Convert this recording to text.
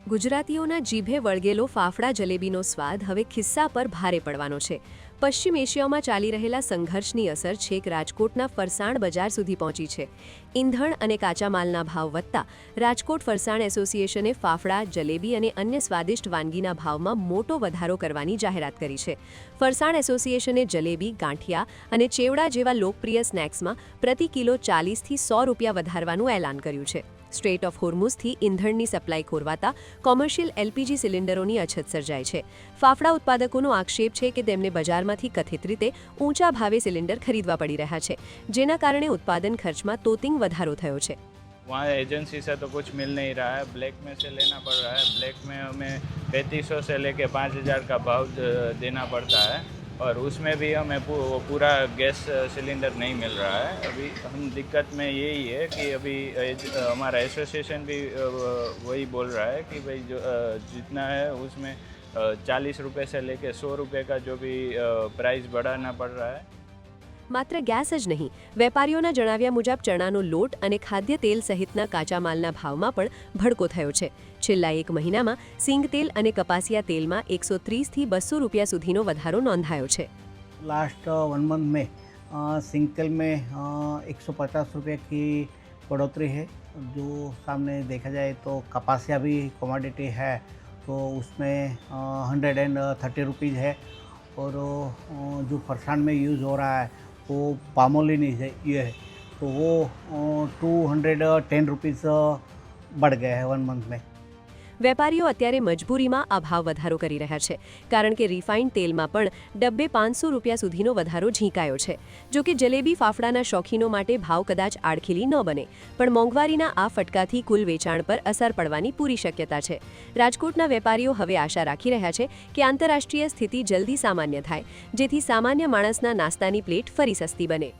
ગુજરાતીઓના જીભે વળગેલો ફાફડા જલેબીનો સ્વાદ હવે ખિસ્સા પર ભારે પડવાનો છે. પશ્ચિમ એશિયામાં ચાલી રહેલા સંઘર્ષની અસર છેક રાજકોટના ફરસાણ બજાર સુધી પહોંચી છે. ઈંધણ અને કાચા માલના ભાવ વધતા રાજકોટ ફરસાણ એસોસિએશને ફાફડા, જલેબી અને અન્ય સ્વાદિષ્ટ વાનગીના ભાવમાં મોટો વધારો કરવાની જાહેરાત કરી છે. ફરસાણ એસોસિએશને જલેબી, ગાંઠિયા અને ચેવડા જેવા લોકપ્રિય સ્નેક્સમાં પ્રતિ કિલો 40થી 100 રૂપિયા વધારવાનું એલાન કર્યું છે. સ્ટ્રેટ ઓફ હોર્મુઝથી ઈંધણની સપ્લાય ખોરવાતા કોમર્શિયલ એલપીજી સિલિન્ડરોની અછત સર્જાય છે. ફાફડા ઉત્પાદકોનો આક્ષેપ છે કે તેમને બજારમાંથી કથિત રીતે ઊંચા ભાવે સિલિન્ડર ખરીદવા પડી રહ્યા છે, જેના કારણે ઉત્પાદન ખર્ચમાં તોતિંગ વધારો થયો છે. वहाँ एजेंसी से तो कुछ मिल नहीं रहा है, ब्लैक में से लेना पड़ रहा है। ब्लैक में हमें 3500 से लेके 5000 का भाव देना पड़ता है और उसमें भी हमें पूरा गैस सिलेंडर नहीं मिल रहा है. अभी हम दिक्कत में यही है कि अभी हमारा एसोसिएशन भी वही बोल रहा है कि भाई जो जितना है उसमें 40 रुपये से लेके 100 रुपये का जो भी प्राइस बढ़ाना पड़ रहा है. માત્ર ગેસ જ નહીં, વેપારીઓના જણાવ્યા મુજબ ચણાનો લોટ અને ખાદ્ય તેલ સહિતના કાચા માલના ભાવમાં પણ ભડકો થયો છે. છેલ્લા એક મહિનામાં સિંગ તેલ અને કપાસિયા તેલમાં 130થી 200 રૂપિયા સુધીનો વધારો નોંધાયો છે. लास्ट 1 मंथ में सिंग तेल में 150 रुपये की बढ़ोतरी है. जो सामने देखा जाए तो कपासिया भी कमोडिटी है तो उसमें 130 रुपीज़ है और जो फरसान में यूज़ हो रहा है वो पामोलिन है, ये है तो वो 210 रुपीज़ बढ़ गया है 1 मंथ में. વેપારીઓ અત્યારે મજબૂરીમાં આ ભાવ વધારો કરી રહ્યા છે, કારણ કે રિફાઇન્ડ તેલમાં પણ ડબ્બે 500 રૂપિયા સુધીનો વધારો ઝીંકાયો છે. જો કે જલેબી ફાફડાના શોખીનો માટે ભાવ કદાચ આડખીલી ન બને, પણ મોંઘવારીના આ ફટકાથી કુલ વેચાણ પર અસર પડવાની પૂરી શક્યતા છે. રાજકોટના વેપારીઓ હવે આશા રાખી રહ્યા છે કે આંતરરાષ્ટ્રીય સ્થિતિ જલ્દી સામાન્ય થાય, જેથી સામાન્ય માણસના નાસ્તાની પ્લેટ ફરી સસ્તી બને.